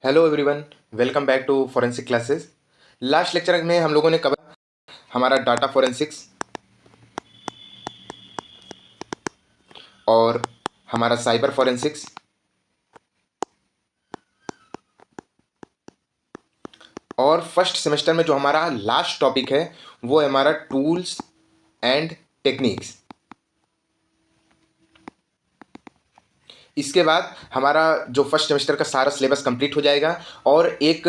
Hello everyone, welcome back to forensic classes. Last lecture में हम लोगों ने कवर हमारा डाटा फॉरेंसिक्स और हमारा साइबर फॉरेंसिक्स और फर्स्ट सेमेस्टर में जो हमारा लास्ट टॉपिक है वो है हमारा टूल्स एंड टेक्निक्स। इसके बाद हमारा जो फर्स्ट सेमेस्टर का सारा सिलेबस कंप्लीट हो जाएगा और एक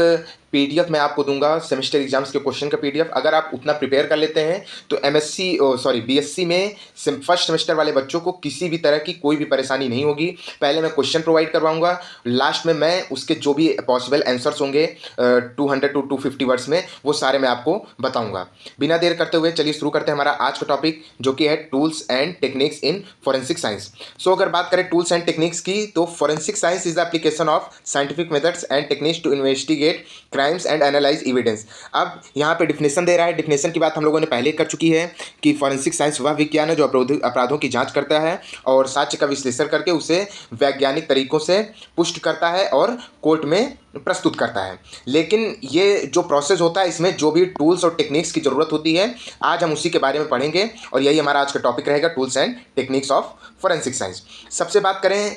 पीडीएफ मैं आपको दूंगा सेमेस्टर एग्जाम्स के क्वेश्चन का पीडीएफ। अगर आप उतना प्रिपेयर कर लेते हैं तो एमएससी बीएससी में फर्स्ट सेमेस्टर वाले बच्चों को किसी भी तरह की कोई भी परेशानी नहीं होगी। पहले मैं क्वेश्चन प्रोवाइड करवाऊंगा, लास्ट में मैं उसके जो भी पॉसिबल आंसर्स होंगे 200 टू 250 वर्ड्स में वो सारे मैं आपको बताऊंगा। बिना देर करते हुए चलिए शुरू करते हैं हमारा आज का टॉपिक जो कि है tools and techniques in forensic science. So अगर बात करें टूल्स एंड टेक्निक्स की तो forensic science is the application of scientific methods and techniques to investigate crimes and analyse evidence. अब यहाँ पे डिफिनेशन दे रहा है। डिफिनेशन की बात हम लोगों ने पहले कर चुकी है कि फॉरेंसिक साइंस वह विज्ञान है जो अपराधों की जांच करता है और साक्ष्य का विश्लेषण करके उसे वैज्ञानिक तरीकों से पुष्ट करता है और कोर्ट में प्रस्तुत करता है। लेकिन ये जो प्रोसेस होता है इसमें जो भी टूल्स और टेक्निक्स की ज़रूरत होती है आज हम उसी के बारे में पढ़ेंगे और यही हमारा आज का टॉपिक रहेगा, tools and techniques of forensic science.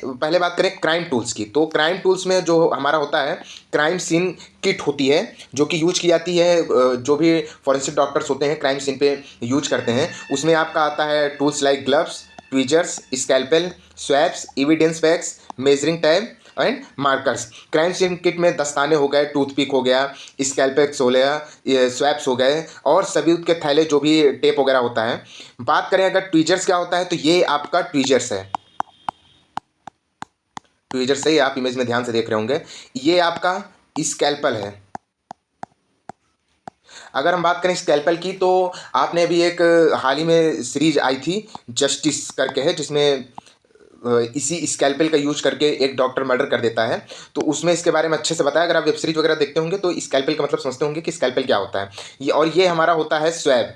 पहले बात करें क्राइम टूल्स की। तो क्राइम टूल्स में जो हमारा होता है क्राइम सीन किट होती है जो कि यूज की जाती है, जो भी फॉरेंसिक डॉक्टर्स होते हैं क्राइम सीन पे यूज करते हैं। उसमें आपका आता है tools like gloves, tweezers, scalpel, swabs, evidence bags, measuring tape and markers. Crime scene kit में दस्ताने हो गए, टूथपिक हो गया, स्कैल्पेक्स हो गया, स्वैप्स हो गए और सबूत के थैले जो भी टेप वगैरह होता है। बात करें अगर ट्वीजर्स क्या होता है तो ये आपका ट्वीजर्स है। ट्वीजर्स से आप इमेज में ध्यान से देख रहे होंगे, ये आपका स्कैल्पल है। अगर हम बात करें स्कैल्पल की तो आपने अभी एक हाल ही में सीरीज आई थी जस्टिस करके है जिसमें इसी स्कैल्पेल का यूज करके एक डॉक्टर मर्डर कर देता है। तो उसमें इसके बारे में अच्छे से बताया। अगर आप वेब सीरीज वगैरह देखते होंगे तो स्कैल्पेल का मतलब समझते होंगे कि स्कैल्पेल क्या होता है। ये हमारा होता है स्वैब।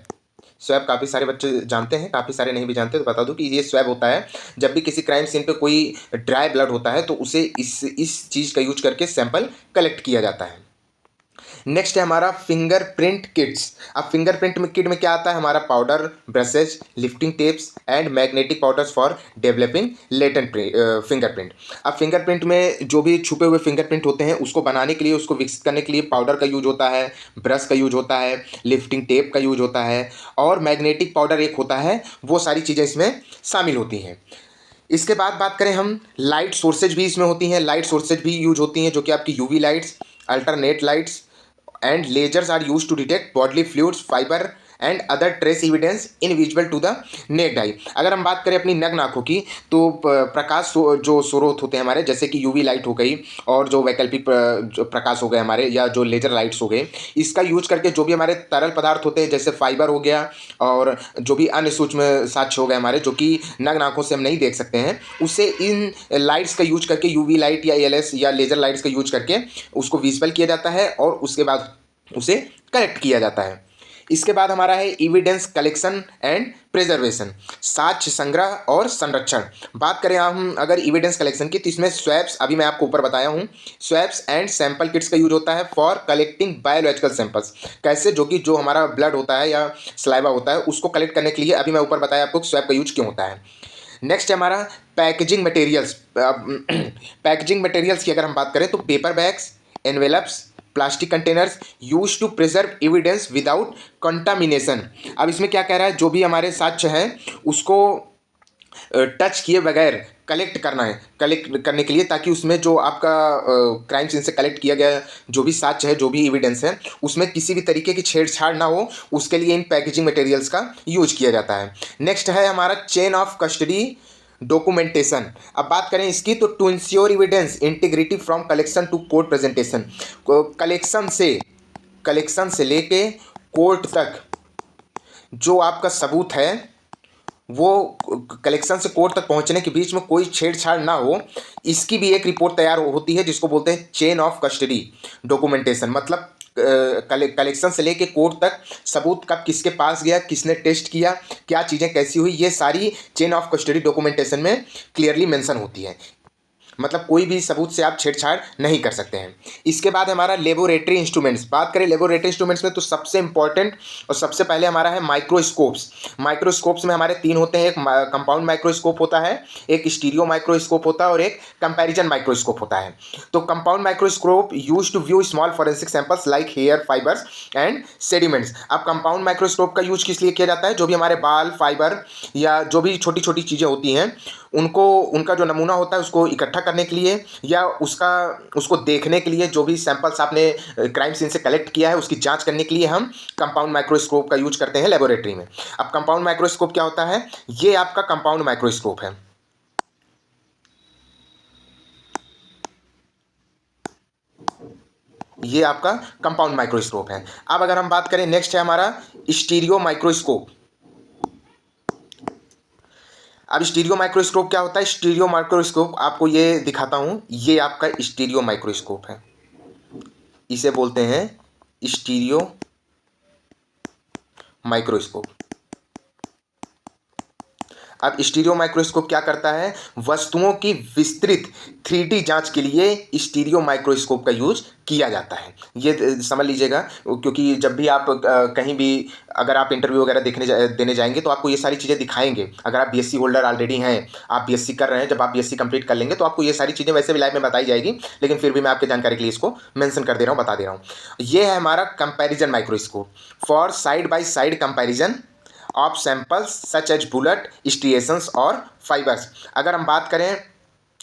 स्वैब काफ़ी सारे बच्चे जानते हैं, काफ़ी सारे नहीं भी जानते, तो बता दूं कि ये स्वैब होता है जब भी किसी क्राइम सीन पे कोई ड्राई ब्लड होता है तो उसे इस चीज़ का यूज करके सैंपल कलेक्ट किया जाता है। नेक्स्ट है हमारा फिंगरप्रिंट किट्स। अब फिंगरप्रिंट में किट में क्या आता है, हमारा powder, brushes, lifting tapes and magnetic powders for developing latent fingerprint. अब फिंगरप्रिंट में जो भी छुपे हुए फिंगरप्रिंट होते हैं उसको बनाने के लिए, उसको विकसित करने के लिए पाउडर का यूज होता है, ब्रश का यूज होता है, लिफ्टिंग टेप का यूज होता है और मैग्नेटिक पाउडर एक होता है। वो सारी चीज़ें इसमें शामिल होती हैं। इसके बाद बात करें हम, लाइट सोर्सेज भी इसमें होती हैं। लाइट सोर्सेज भी यूज होती हैं जो कि आपकी UV lights, alternate lights and lasers are used to detect bodily fluids, fiber and other trace evidence invisible to the naked eye। अगर हम बात करें अपनी नग्न आँखों की तो प्रकाश जो स्रोत होते हैं हमारे, जैसे कि यूवी लाइट हो गई और जो वैकल्पिक जो प्रकाश हो गए हमारे या जो लेजर लाइट्स हो गए, इसका यूज करके जो भी हमारे तरल पदार्थ होते हैं जैसे फाइबर हो गया और जो भी अन्य सूक्ष्म साक्ष्य हो गए हमारे जो कि नग्न आँखों से हम नहीं देख सकते हैं, उसे इन लाइट्स का यूज करके, यूवी लाइट या एलएस या लेजर लाइट्स का यूज करके उसको विजुअल किया जाता है और उसके बाद उसे कलेक्ट किया जाता है। इसके बाद हमारा है एविडेंस कलेक्शन एंड प्रिजर्वेशन, साक्ष्य संग्रह और संरक्षण। बात करें हम अगर एविडेंस कलेक्शन की तो इसमें स्वैप्स, अभी मैं आपको ऊपर बताया हूँ, स्वैप्स एंड सैंपल किट्स का यूज होता है फॉर कलेक्टिंग बायोलॉजिकल सैंपल्स। कैसे, जो हमारा ब्लड होता है या सलाइवा होता है उसको कलेक्ट करने के लिए, अभी मैं ऊपर बताया आपको स्वैप का यूज क्यों होता है। नेक्स्ट है हमारा पैकेजिंग मटेरियल्स। पैकेजिंग मटेरियल्स की अगर हम बात करें तो paper bags, envelopes, plastic containers use to preserve evidence without contamination. अब इसमें क्या कह रहा है, जो भी हमारे साक्ष्य हैं उसको टच किए बगैर कलेक्ट करना है, कलेक्ट करने के लिए, ताकि उसमें जो आपका क्राइम सीन से कलेक्ट किया गया जो भी साक्ष्य है, जो भी एविडेंस है, उसमें किसी भी तरीके की छेड़छाड़ ना हो, उसके लिए इन पैकेजिंग मटेरियल्स का यूज किया जाता है। नेक्स्ट है हमारा चेन ऑफ कस्टडी डॉक्यूमेंटेशन। अब बात करें इसकी तो to ensure evidence integrity from collection to court presentation. Collection से लेके कोर्ट तक जो आपका सबूत है वो कलेक्शन से कोर्ट तक पहुंचने के बीच में कोई छेड़छाड़ ना हो, इसकी भी एक रिपोर्ट तैयार होती है जिसको बोलते हैं चेन ऑफ कस्टडी डॉक्यूमेंटेशन। मतलब कलेक्शन से लेके कोर्ट तक सबूत कब किसके पास गया, किसने टेस्ट किया, क्या चीज़ें कैसी हुई, ये सारी चेन ऑफ कस्टडी डॉक्यूमेंटेशन में क्लियरली मेंशन होती है। मतलब कोई भी सबूत से आप छेड़छाड़ नहीं कर सकते हैं। इसके बाद हमारा लेबोरेटरी इंस्ट्रूमेंट्स, बात करें लेबोरेटरी इंस्ट्रूमेंट्स में तो सबसे इंपॉर्टेंट और सबसे पहले हमारा है माइक्रोस्कोप्स। माइक्रोस्कोप्स में हमारे तीन होते हैं, एक कंपाउंड माइक्रोस्कोप होता है, एक स्टीरियो माइक्रोस्कोप होता है और एक कंपैरिजन माइक्रोस्कोप होता है। तो compound microscope use to view small forensic samples like hair fibres and sediments. अब कंपाउंड माइक्रोस्कोप का यूज किस लिए किया जाता है, जो भी हमारे बाल, फाइबर या जो भी छोटी छोटी चीज़ें होती हैं उनको, उनका जो नमूना होता है उसको इकट्ठा करने के लिए या उसको देखने के लिए, जो भी सैंपल्स आपने क्राइम सीन से कलेक्ट किया है उसकी जांच करने के लिए हम कंपाउंड माइक्रोस्कोप का यूज करते हैं लेबोरेटरी में। अब कंपाउंड माइक्रोस्कोप क्या होता है, ये आपका कंपाउंड माइक्रोस्कोप है। ये आपका कंपाउंड माइक्रोस्कोप है। अब अगर हम बात करें, नेक्स्ट है हमारा स्टीरियो माइक्रोस्कोप। अब स्टीरियो माइक्रोस्कोप क्या होता है, स्टीरियो माइक्रोस्कोप आपको ये दिखाता हूँ, ये आपका स्टीरियो माइक्रोस्कोप है, इसे बोलते हैं स्टीरियो माइक्रोस्कोप। अब स्टीरियो माइक्रोस्कोप क्या करता है, वस्तुओं की विस्तृत 3D जांच के लिए स्टीरियो माइक्रोस्कोप का यूज किया जाता है। ये समझ लीजिएगा, क्योंकि जब भी आप कहीं भी अगर आप इंटरव्यू वगैरह देने जाएंगे तो आपको ये सारी चीज़ें दिखाएंगे। अगर आप बीएससी होल्डर ऑलरेडी हैं, आप बीएससी कर रहे हैं, जब आप बीएससी कंप्लीट कर लेंगे तो आपको ये सारी चीज़ें वैसे भी लाइव में बताई जाएगी, लेकिन फिर भी मैं आपकी जानकारी के लिए इसको मेंशन कर दे रहा हूँ, बता दे रहा हूँ। ये है हमारा comparison microscope for side by side comparison of samples such as bullet, striations और फाइबर्स। अगर हम बात करें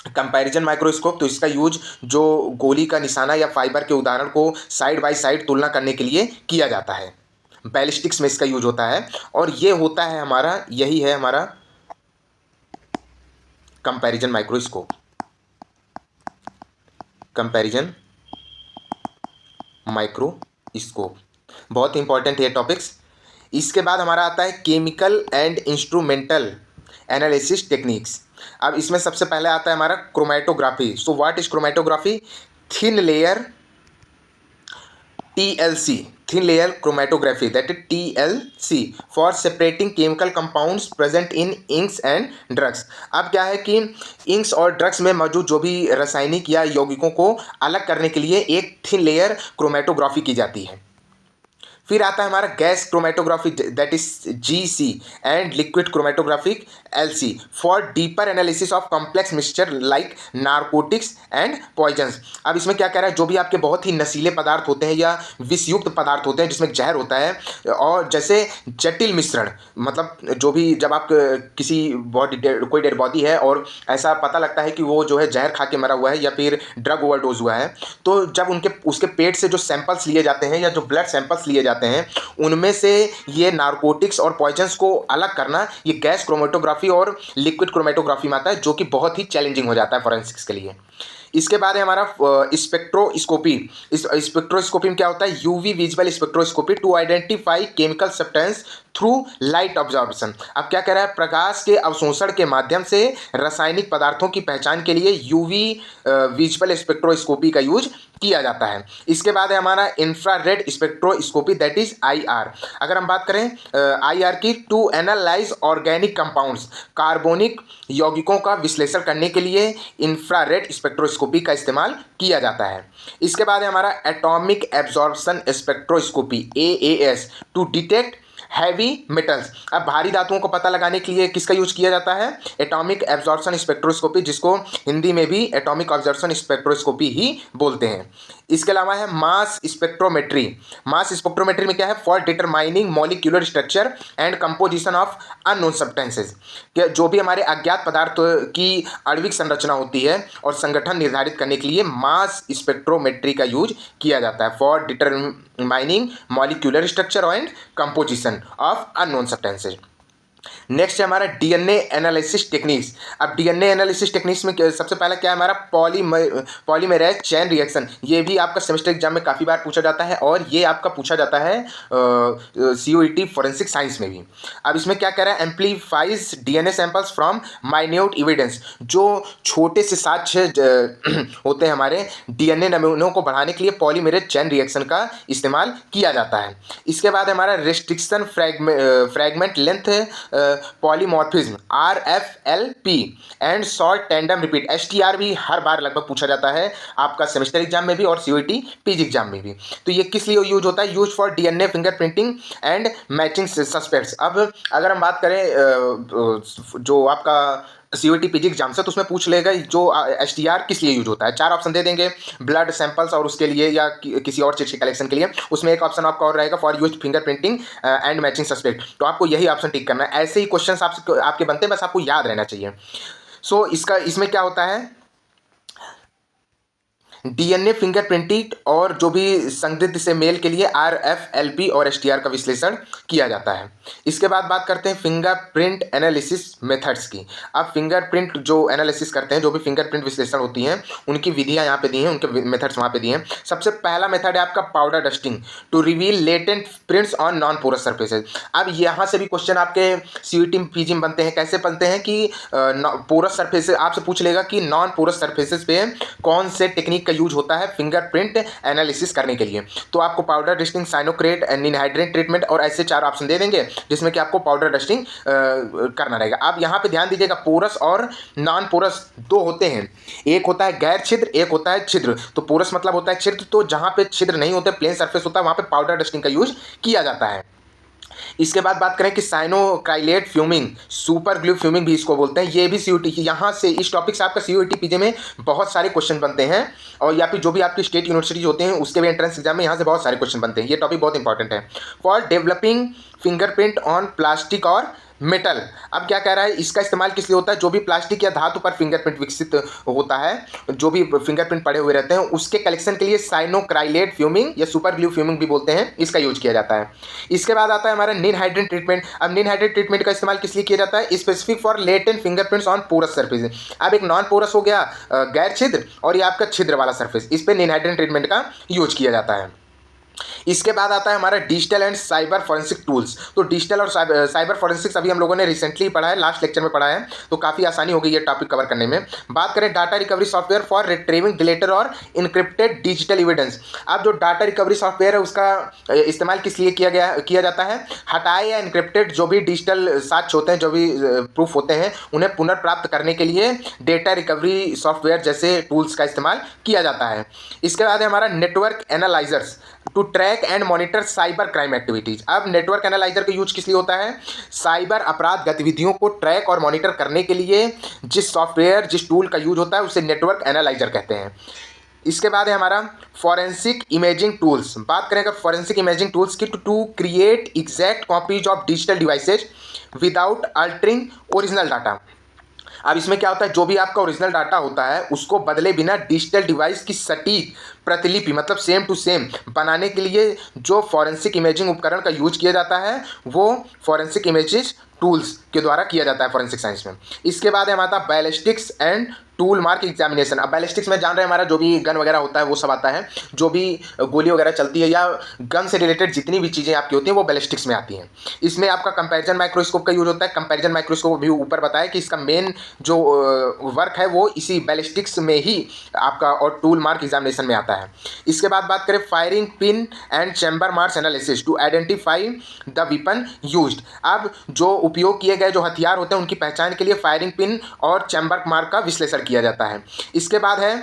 कंपैरिजन माइक्रोस्कोप तो इसका यूज जो गोली का निशाना या फाइबर के उदाहरण को साइड बाय साइड तुलना करने के लिए किया जाता है। बैलिस्टिक्स में इसका यूज होता है और ये होता है हमारा, यही है हमारा कंपैरिजन माइक्रोस्कोप, कंपैरिजन माइक्रोस्कोप। बहुत इंपॉर्टेंट ये टॉपिक्स। इसके बाद हमारा आता है chemical and instrumental analysis techniques. अब इसमें सबसे पहले आता है हमारा chromatography. So what is chromatography, thin layer TLC, thin layer chromatography, that is TLC for separating chemical compounds present in inks and drugs। अब क्या है कि इंक्स और ड्रग्स में मौजूद जो भी रासायनिक या यौगिकों को अलग करने के लिए एक थिन लेयर क्रोमेटोग्राफी की जाती है। फिर आता है हमारा gas chromatography, that is GC, and liquid chromatography LC for deeper analysis of complex mixture like narcotics and poisons. अब इसमें क्या कह रहा है, जो भी आपके बहुत ही नशीले पदार्थ होते हैं या विषयुक्त पदार्थ होते हैं जिसमें जहर होता है, और जैसे जटिल मिश्रण, मतलब जो भी जब आप किसी कोई डेड बॉडी है और ऐसा पता लगता है कि वो जो है जहर खा के मरा हुआ है या फिर ड्रग ओवरडोज हुआ है, तो जब उसके पेट से जो सैंपल्स लिए जाते हैं या जो ब्लड सैंपल्स लिए जाते हैं उनमें से ये नारकोटिक्स और पॉइजन्स को अलग करना, ये गैस क्रोमेटोग्राफी और लिक्विड क्रोमेटोग्राफी में आता है, जो कि बहुत ही चैलेंजिंग हो जाता है फॉरेंसिक्स के लिए। इसके बाद है हमारा स्पेक्ट्रोस्कोपी। इस स्पेक्ट्रोस्कोपी में क्या होता है, UV visual spectroscopy to identify chemical substance through light observation. अब क्या कह रहा है, प्रकाश के अवशोषण के माध्यम से रासायनिक पदार्थों की पहचान के लिए यूवी विजुअल स्पेक्ट्रोस्कोपी का यूज किया जाता है। इसके बाद है हमारा infrared spectroscopy, that is IR। अगर हम बात करें IR की, to analyse organic compounds, carbonic यौगिकों का विश्लेषण करने के लिए इंफ्रारेड स्पेक्ट्रोस्कोपी का इस्तेमाल किया जाता है। इसके बाद है हमारा atomic absorption spectroscopy AAS to detect heavy metals. अब भारी धातुओं को पता लगाने के लिए किसका यूज किया जाता है, एटॉमिक एब्जॉर्प्शन स्पेक्ट्रोस्कोपी, जिसको हिंदी में भी एटॉमिक ऑब्जर्वेशन स्पेक्ट्रोस्कोपी ही बोलते हैं। इसके अलावा है मास स्पेक्ट्रोमेट्री। मास स्पेक्ट्रोमेट्री में क्या है, for determining molecular structure and composition of unknown substances, कि जो भी हमारे अज्ञात पदार्थ की आणविक संरचना होती है और संगठन निर्धारित करने के लिए मास स्पेक्ट्रोमेट्री का यूज किया जाता है, for determining molecular structure and composition of unknown substances. Next है हमारा DNA एनालिसिस टेक्निक्स। अब DNA एनालिसिस टेक्निक्स में सबसे पहला क्या है हमारा, पॉलीमेरेज चेन रिएक्शन। ये भी आपका सेमेस्टर एग्जाम में काफ़ी बार पूछा जाता है और ये आपका पूछा जाता है CUET फॉरेंसिक साइंस में भी। अब इसमें क्या कह रहा है, amplifies DNA samples from minute evidence. जो छोटे से साक्ष्य होते हैं हमारे DNA नमूनों को बढ़ाने के लिए पॉलीमेरेज चेन रिएक्शन का इस्तेमाल किया जाता है। इसके बाद हमारा restriction fragment length polymorphism RFLP and short tandem repeat STR भी हर बार लगभग पूछा जाता है आपका सेमेस्टर एग्जाम में भी और COET PG एग्जाम में भी। तो ये किस लिए यूज होता है? Use for DNA fingerprinting and matching suspects. अब अगर हम बात करें जो आपका COET PG एग्जाम से, तो उसमें पूछ लेगा जो STR किस लिए यूज होता है। 4 ऑप्शन दे देंगे, ब्लड सैंपल्स और उसके लिए या किसी और चीज़ के कलेक्शन के लिए। उसमें एक ऑप्शन आपका और रहेगा for use fingerprinting and matching suspect. तो आपको यही ऑप्शन टिक करना है। ऐसे ही क्वेश्चन आपके बनते हैं, बस आपको याद रहना चाहिए। सो इसमें क्या होता है, DNA फिंगरप्रिंटिंग और जो भी संदिग्ध से मेल के लिए RFLP और STR का विश्लेषण किया जाता है। इसके बाद बात करते हैं फिंगरप्रिंट एनालिसिस मेथड्स की। अब फिंगरप्रिंट जो एनालिसिस करते हैं, जो भी फिंगरप्रिंट विश्लेषण होती हैं, उनकी विधियां यहाँ पे दी हैं, उनके मेथड्स वहाँ पे दिए हैं। सबसे पहला मेथड है आपका powder dusting to reveal latent prints on non porous surfaces. अब यहाँ से भी क्वेश्चन आपके COET PG में बनते हैं। कैसे बनते हैं कि पोरस सर्फेसेज आपसे पूछ लेगा कि नॉन पोरस सर्फेसेज पे कौन से टेक्निक यूज होता है फिंगरप्रिंट एनालिसिस करने के लिए। तो आपको पाउडर डस्टिंग, साइनोक्रेट, निनहाइड्रेट ट्रीटमेंट और ऐसे 4 ऑप्शन दे देंगे, जिसमें कि आपको पाउडर डस्टिंग करना रहेगा। अब यहाँ पे ध्यान दीजिएगा, पोरस और नॉन पोरस 2 होते हैं। एक होता है गैर छिद्र, एक होता है छिद्र। तो पोरस मतलब होता है छिद्र, तो जहाँ पे छिद्र नहीं होते, प्लेन सरफेस होता है, वहाँ पे पाउडर डस्टिंग का यूज किया जाता है। इसके बाद बात करें कि साइनोक्राइलेट फ्यूमिंग, सुपर ग्लू फ्यूमिंग भी इसको बोलते हैं। ये भी COET यहाँ से इस टॉपिक से आपका COET PG में बहुत सारे क्वेश्चन बनते हैं, और या फिर जो भी आपकी स्टेट यूनिवर्सिटीज होते हैं उसके भी एंट्रेंस एग्जाम में यहाँ से बहुत सारे क्वेश्चन बनते हैं। ये टॉपिक बहुत इंपॉर्टेंट है। For developing fingerprint on plastic और मेटल। अब क्या कह रहा है, इसका इस्तेमाल किस लिए होता है? जो भी प्लास्टिक या धातु पर फिंगरप्रिंट विकसित होता है, जो भी फिंगरप्रिंट पड़े हुए रहते हैं, उसके कलेक्शन के लिए साइनोक्राइलेट फ्यूमिंग या सुपर ग्लू फ्यूमिंग भी बोलते हैं, इसका यूज किया जाता है। इसके बाद आता है हमारा निनहाइड्रेट ट्रीटमेंट। अब निनहाइड्रेट ट्रीटमेंट का इस्तेमाल किस लिए किया जाता है? Specific for latent fingerprints on porous surface. अब एक नॉन पोरस हो गया गैर छिद्र, और ये आपका छिद्र वाला सर्फेस, इस पर निनहाइड्रेट ट्रीटमेंट का यूज किया जाता है। इसके बाद आता है हमारा digital and cyber forensic tools. तो डिजिटल और साइबर फॉरेंसिक्स अभी हम लोगों ने रिसेंटली पढ़ा है, लास्ट लेक्चर में पढ़ा है, तो काफ़ी आसानी हो गई ये टॉपिक कवर करने में। बात करें data recovery software for retrieving deleted और इनक्रिप्टेड डिजिटल एविडेंस। अब जो डाटा रिकवरी सॉफ्टवेयर है उसका इस्तेमाल किस लिए किया जाता है? हटाए या इनक्रिप्टेड जो भी डिजिटल साक्ष्य होते हैं, जो भी प्रूफ होते हैं, उन्हें पुनर्प्राप्त करने के लिए डेटा रिकवरी सॉफ्टवेयर जैसे टूल्स का इस्तेमाल किया जाता है। इसके बाद है हमारा network analysers to track and monitor cyber crime activities. अब नेटवर्क एनालाइजर का यूज किस लिए होता है? साइबर अपराध गतिविधियों को ट्रैक और मॉनिटर करने के लिए जिस सॉफ्टवेयर, जिस टूल का यूज होता है, उसे नेटवर्क एनालाइजर कहते हैं। इसके बाद है हमारा फॉरेंसिक इमेजिंग टूल्स। बात करें अगर फॉरेंसिक इमेजिंग टूल्स की, to create exact copies of digital devices without altering original data. अब इसमें क्या होता है, जो भी आपका ओरिजिनल डाटा होता है उसको बदले बिना डिजिटल डिवाइस की सटीक प्रतिलिपि, मतलब सेम टू सेम बनाने के लिए जो फॉरेंसिक इमेजिंग उपकरण का यूज किया जाता है, वो फॉरेंसिक इमेजेस टूल्स के द्वारा किया जाता है फॉरेंसिक साइंस में। इसके बाद है हमारा ballistics and tool mark examination. अब बैलिस्टिक्स में जान रहे हैं, हमारा जो भी गन वगैरह होता है वो सब आता है, जो भी गोली वगैरह चलती है या गन से रिलेटेड जितनी भी चीज़ें आपकी होती हैं वो बैलिस्टिक्स में आती हैं। इसमें आपका कंपैरिजन माइक्रोस्कोप का यूज होता है। कंपैरिजन माइक्रोस्कोप भी ऊपर बताया कि इसका मेन जो वर्क है वो इसी बैलिस्टिक्स में ही आपका और टूल मार्क एग्जामिनेशन में आता है। इसके बाद बात करें firing pin and chamber marks analysis to identify the weapon used. अब जो उपयोग किए गए जो हथियार होते हैं उनकी पहचान के लिए फायरिंग पिन और चैम्बर मार्क का विश्लेषण किया जाता है। इसके बाद है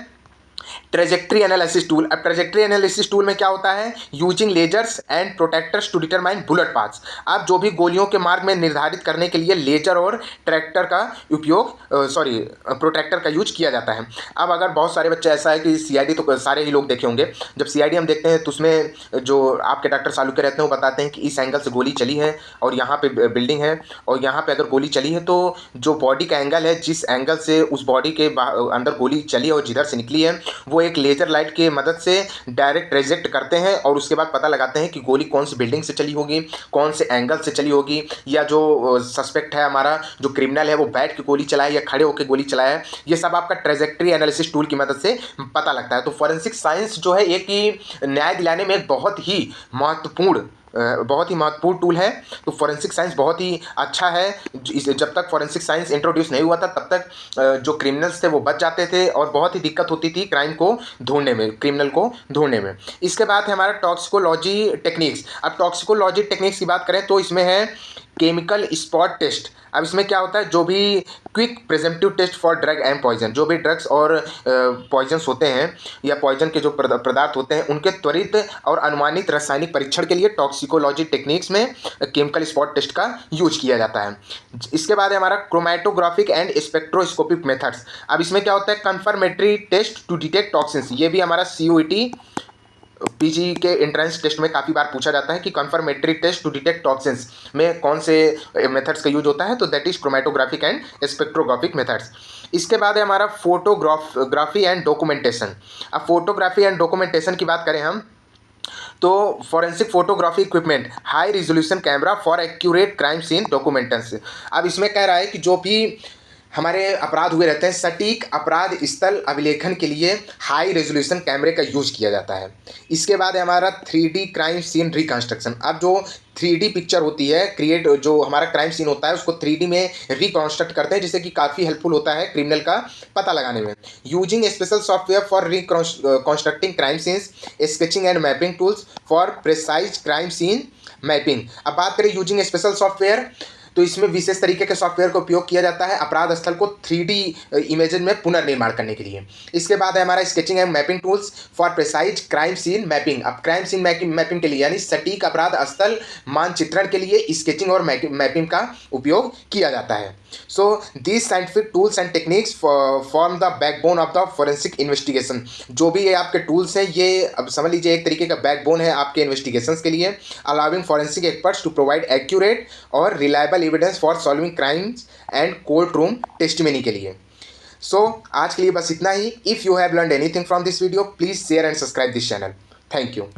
ट्रेजेक्ट्री एनालिसिस टूल। अब ट्रेजेक्ट्री एनालिसिस टूल में क्या होता है? Using lasers and protractors to determine bullet paths. अब जो भी गोलियों के मार्ग में निर्धारित करने के लिए लेजर और ट्रैक्टर का उपयोग प्रोटेक्टर का यूज किया जाता है। अब अगर बहुत सारे बच्चे ऐसा है कि CID तो सारे ही लोग देखे होंगे, जब CID हम देखते हैं तो उसमें जो आपके डॉक्टर सालुके रहते हैं वो बताते हैं कि इस एंगल से गोली चली है और यहाँ पे बिल्डिंग है और यहाँ पे अगर गोली चली है तो जो बॉडी का एंगल है, जिस एंगल से उस बॉडी के अंदर गोली चली है और जिधर से निकली है, वो एक लेजर लाइट की मदद से डायरेक्ट रिजेक्ट करते हैं और उसके बाद पता लगाते हैं कि गोली कौन सी बिल्डिंग से चली होगी, कौन से एंगल से चली होगी, या जो सस्पेक्ट है हमारा जो क्रिमिनल है वो बैठ के गोली चलाए या खड़े होकर गोली चलाया है। ये सब आपका ट्रेजेक्ट्री एनालिसिस टूल की मदद से पता लगता है। तो फॉरेंसिक साइंस जो है एक ही न्याय दिलाने में एक बहुत ही महत्वपूर्ण टूल है। तो फॉरेंसिक साइंस बहुत ही अच्छा है। जब तक फॉरेंसिक साइंस इंट्रोड्यूस नहीं हुआ था तब तक जो क्रिमिनल्स थे वो बच जाते थे और बहुत ही दिक्कत होती थी क्राइम को ढूंढने में, क्रिमिनल को ढूंढने में। इसके बाद है हमारा टॉक्सिकोलॉजी टेक्निक्स। अब टॉक्सिकोलॉजी टेक्निक्स की बात करें तो इसमें है केमिकल स्पॉट टेस्ट। अब इसमें क्या होता है, जो भी quick presumptive test for drug and poison, जो भी ड्रग्स और पॉइजन्स होते हैं या पॉइजन के जो पदार्थ होते हैं उनके त्वरित और अनुमानित रासायनिक परीक्षण के लिए टॉक्सिकोलॉजी टेक्निक्स में केमिकल स्पॉट टेस्ट का यूज किया जाता है। इसके बाद है हमारा क्रोमैटोग्राफिक एंड स्पेक्ट्रोस्कोपिक मेथड्स। अब इसमें क्या होता है, confirmatory test to detect toxins. ये भी हमारा CUET पीजी के एंट्रेंस टेस्ट में काफ़ी बार पूछा जाता है कि confirmatory test to detect toxins में कौन से मेथड्स का यूज होता है, तो that is chromatographic and spectrographic methods. इसके बाद है हमारा फोटोग्राफी एंड डॉक्यूमेंटेशन। अब फोटोग्राफी एंड डॉक्यूमेंटेशन की बात करें हम तो forensic photography equipment, high resolution camera for accurate crime scene documentation. अब इसमें कह रहा है कि जो भी हमारे अपराध हुए रहते हैं, सटीक अपराध स्थल अभिलेखन के लिए हाई रेजोल्यूशन कैमरे का यूज किया जाता है। इसके बाद है हमारा 3D क्राइम सीन रिकंस्ट्रक्शन। अब जो 3D पिक्चर होती है क्रिएट, जो हमारा क्राइम सीन होता है उसको 3D में रिकॉन्स्ट्रक्ट करते हैं, जिससे कि काफ़ी हेल्पफुल होता है क्रिमिनल का पता लगाने में। Using special software for reconstructing crime scenes, sketching and mapping tools for precise crime scene mapping. अब बात करें यूजिंग स्पेशल सॉफ्टवेयर, तो इसमें विशेष तरीके के सॉफ्टवेयर का उपयोग किया जाता है अपराध स्थल को 3D इमेजेस में पुनर्निर्माण करने के लिए। इसके बाद है हमारा sketching and mapping tools for precise crime scene mapping. अब क्राइम सीन मैपिंग के लिए यानी सटीक अपराध स्थल मानचित्रण के लिए स्केचिंग और मैपिंग का उपयोग किया जाता है। So these scientific tools and techniques form the backbone of the forensic investigation. जो भी ये आपके टूल्स हैं ये अब समझ लीजिए एक तरीके का बैकबोन है आपके इन्वेस्टिगेशंस के लिए, allowing forensic experts to provide accurate और reliable evidence for solving crimes and courtroom testimony के लिए। सो आज के लिए बस इतना ही। If you have learned anything from this video please share and subscribe this channel. Thank you.